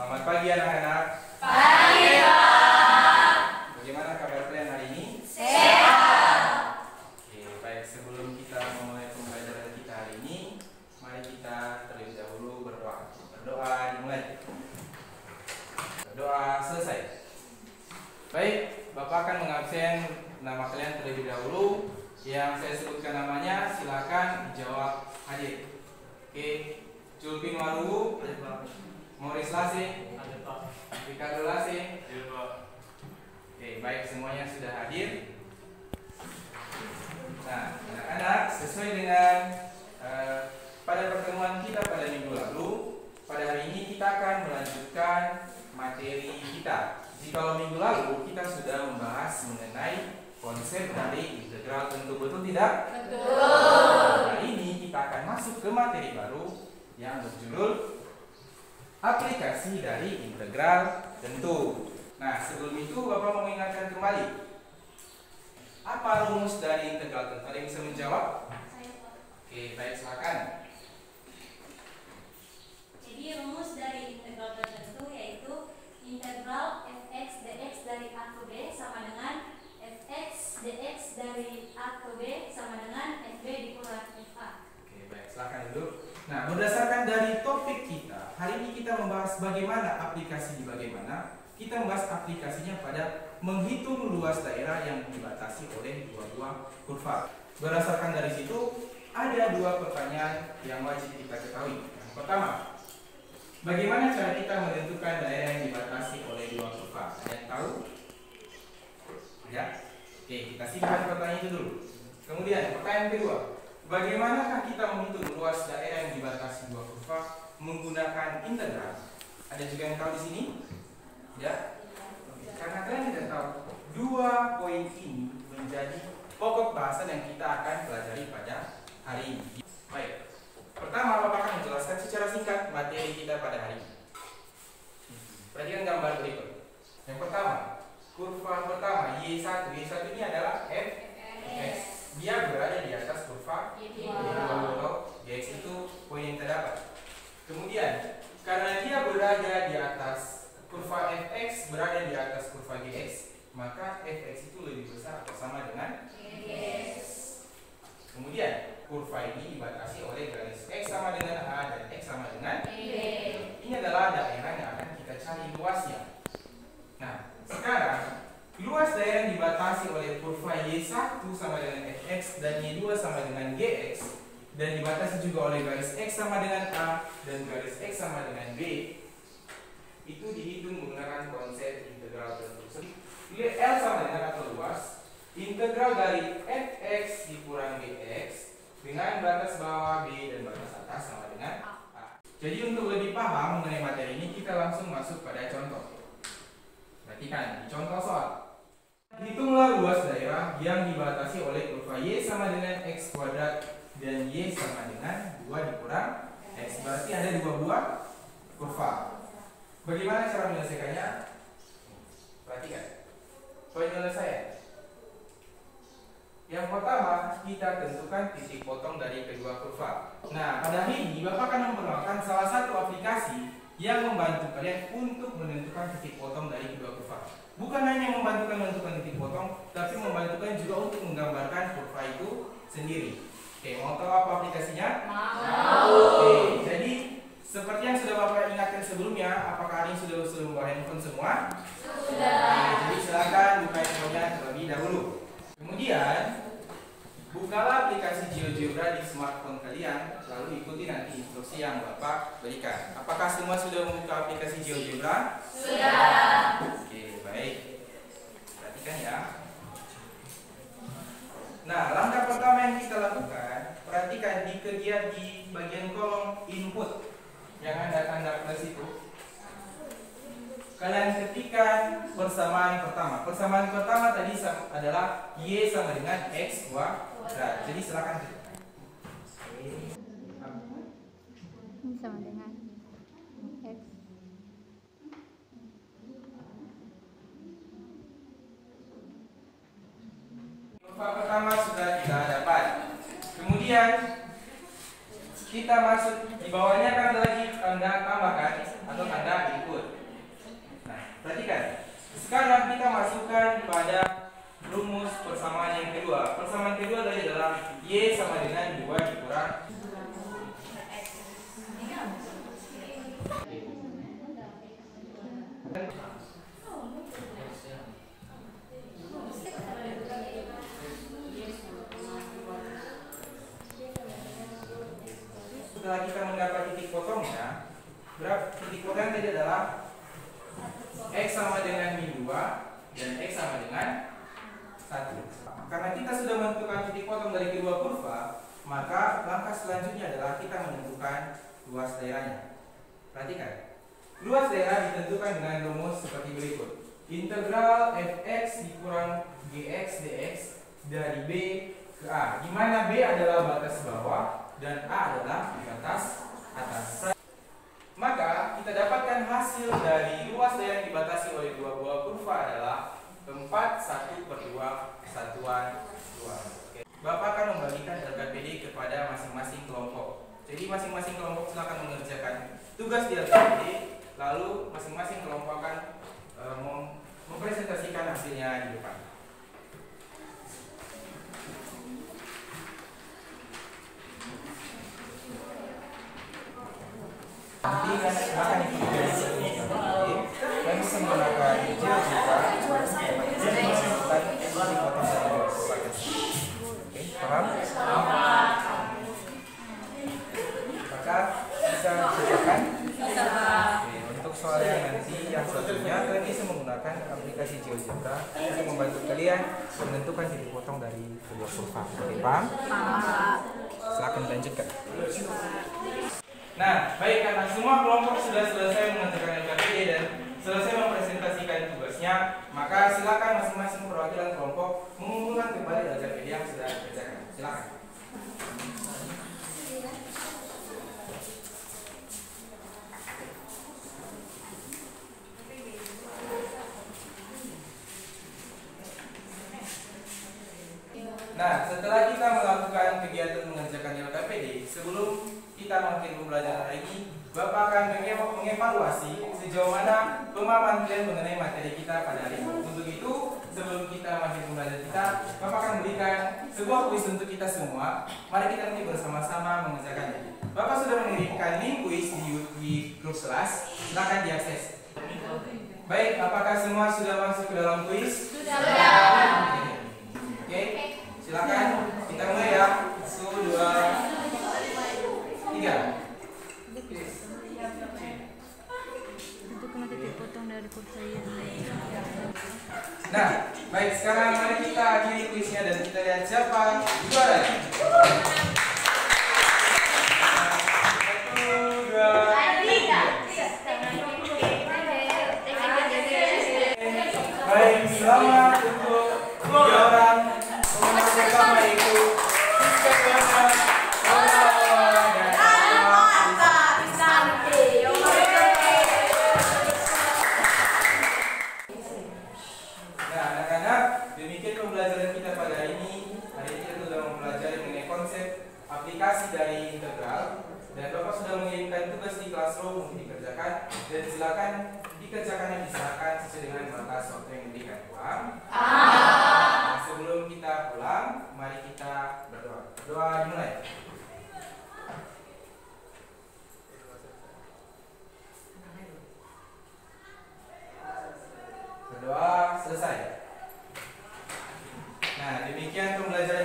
Selamat pagi anak-anak. Pagi, Pak. Bagaimana kabar kalian hari ini? Sehat. Oke, baik, sebelum kita memulai pembelajaran kita hari ini, mari kita terlebih dahulu berdoa. Berdoa dimulai. Berdoa selesai. Baik, Bapak akan mengabsen nama kalian terlebih dahulu. Yang saya sebutkan namanya silakan dijawab hadir. Oke, Julpin Waru, Morris Lasing, Ricardo Lasing. Oke, baik, semuanya sudah hadir. Nah, anak-anak, sesuai dengan pada pertemuan kita pada minggu lalu, pada hari ini kita akan melanjutkan materi kita. Jika minggu lalu kita sudah membahas mengenai konsep dari integral tentu, betul tidak? Betul. Hari ini kita akan masuk ke materi baru yang berjudul aplikasi dari integral tentu. Nah, sebelum itu Bapak mau mengingatkan kembali, apa rumus dari integral tentu? Ada yang bisa menjawab? Oke, baik, silakan. Jadi rumus dari integral tertentu yaitu integral fx dx dari a ke b sama dengan fx dx dari a ke b sama dengan fb dikurang fa. Oke, baik, silakan dulu. Nah, berdasarkan dari topik kita, hari ini kita membahas bagaimana aplikasi di bagaimana. Kita membahas aplikasinya pada menghitung luas daerah yang dibatasi oleh dua kurva. Berdasarkan dari situ, ada dua pertanyaan yang wajib kita ketahui. Yang pertama, bagaimana cara kita menentukan daerah yang dibatasi oleh dua kurva? Ada yang tahu? Ya? Oke, kita simpan pertanyaan itu dulu. Kemudian, pertanyaan kedua, bagaimanakah kita menghitung luas daerah yang dibatasi dua kurva menggunakan integral? Ada juga yang tahu di sini? Ya? Karena kalian tidak tahu, dua poin ini menjadi pokok bahasan yang kita akan pelajari pada hari ini. Baik. Pertama, Bapak akan menjelaskan secara singkat materi kita pada hari ini. Perhatikan gambar berikut. Yang pertama, kurva pertama Y1. Y1 ini adalah fx. Dia berada di atas kurva Y2. Gx itu poin yang terdapat. Kemudian, karena dia berada di atas kurva fx berada di atas kurva gx, maka fx itu lebih besar atau sama dengan Yes. Kemudian kurva ini dibatasi oleh garis x sama dengan a dan x sama dengan b. Ini adalah daerah yang akan kita cari luasnya. Nah, sekarang luas daerah yang dibatasi oleh kurva y1 sama dengan fx dan y2 sama dengan gx dan dibatasi juga oleh garis x sama dengan a dan garis x sama dengan b, itu dihitung menggunakan konsep integral tentu. L sama dengan atau luas integral dari fx dikurang gx dengan batas bawah b dan batas atas sama dengan a. Jadi untuk lebih paham mengenai materi ini, kita langsung masuk pada contoh. Perhatikan di contoh soal. Hitunglah luas daerah yang dibatasi oleh kurva y sama dengan x kuadrat dan y sama dengan 2 dikurang x. Berarti ada dua buah kurva. Bagaimana cara menyelesaikannya? Perhatikan poin penyelesaian. Yang pertama, kita tentukan titik potong dari kedua kurva. Nah, pada hari ini Bapak akan memperkenalkan salah satu aplikasi yang membantu kalian untuk menentukan titik potong dari kedua kurva. Bukan hanya membantu kalian menentukan titik potong, tapi membantu kalian juga untuk menggambarkan kurva itu sendiri. Oke, mau tahu apa aplikasinya? Mau. Oke, jadi seperti yang sudah Bapak ingatkan sebelumnya, apakah hari ini sudah membawa handphone semua? Sudah. Oke, jadi silakan buka handphonenya terlebih dahulu. Kemudian, bukalah aplikasi GeoGebra di smartphone kalian, lalu ikuti nanti instruksi yang Bapak berikan. Apakah semua sudah membuka aplikasi GeoGebra? Sudah. Oke, baik. Perhatikan ya. Nah, langkah pertama yang kita lakukan, perhatikan di bagian kolom input yang ada tanda plus itu. Kalian ketikkan persamaan pertama. Persamaan pertama tadi adalah y sama dengan x kuadrat. Jadi silakan ketikkan. Sama dengan x. Kurva pertama sudah kita dapat. Kemudian kita masuk di bawahnya kan ada lagi tanda tambahkan atau tanda input. Perhatikan. Sekarang kita masukkan pada rumus persamaan yang kedua. Persamaan kedua tadi adalah Y sama dengan 2 dikurang setelah kita mendapat titik potongnya, berapa titik potong tadi adalah X sama dengan min 2 dan X sama dengan 1. Karena kita sudah menentukan titik potong dari kedua kurva, maka langkah selanjutnya adalah kita menentukan luas daerahnya. Perhatikan, luas daerah ditentukan dengan rumus seperti berikut. Integral fx dikurang gx dx dari B ke A, di mana B adalah batas bawah dan A adalah batas atas. Maka kita dapatkan hasil dari luas daerah yang dibatasi oleh dua buah kurva adalah 4 1/2 satuan 2. Bapak akan membagikan LKPD kepada masing-masing kelompok. Jadi masing-masing kelompok silakan mengerjakan tugas di LKPD, lalu masing-masing kelompok akan mempresentasikan hasilnya di depan. Nanti akan ikuti dan bisa menggunakan GeoGebra dan masukkan dipotong dari garis paket. Oke, paham? Maka bisa dikerjakan. Oke, untuk soal yang nanti yang selanjutnya kalian bisa menggunakan aplikasi GeoGebra untuk membantu kalian menentukan titik potong dari kedua kurva. Oke, paham? Silakan lanjutkan. Nah, baik, karena semua kelompok sudah selesai mengerjakan LKPD dan selesai mempresentasikan tugasnya, maka silakan masing-masing perwakilan kelompok mengumpulkan kembali LKPD yang sudah dikerjakan. Silakan. Nah, setelah kita melakukan kegiatan mengerjakan LKPD, sebelum kita mengakhiri pembelajaran hari ini, Bapak akan mengevaluasi sejauh mana pemahaman kalian mengenai materi kita pada hari ini. Untuk itu, sebelum kita mengakhiri pembelajaran kita, Bapak akan berikan sebuah kuis untuk kita semua. Mari kita nanti bersama-sama mengerjakannya. Bapak sudah mengirimkan link kuis di grup kelas, silakan diakses. Baik, apakah semua sudah masuk ke dalam kuis? Sudah. Oke, silakan kita mulai ya. 1, 2, 3. Tentukan titik potong dari kurva Y. Nah, baik, sekarang mari kita akhiri kuisnya dan kita lihat siapa juaranya. 1, 2, 3. Baik, selamat untuk 3 orang pemenang pertama, yaitu Siska Yana, aplikasi dari integral, dan Bapak sudah mengirimkan tugas di classroom untuk dikerjakan, dan silakan dikerjakannya diserahkan sesuai dengan batas waktu yang diberikan. Paham? Nah, sebelum kita pulang, mari kita berdoa. Berdoa dimulai. Berdoa selesai. Nah, demikian pembelajaran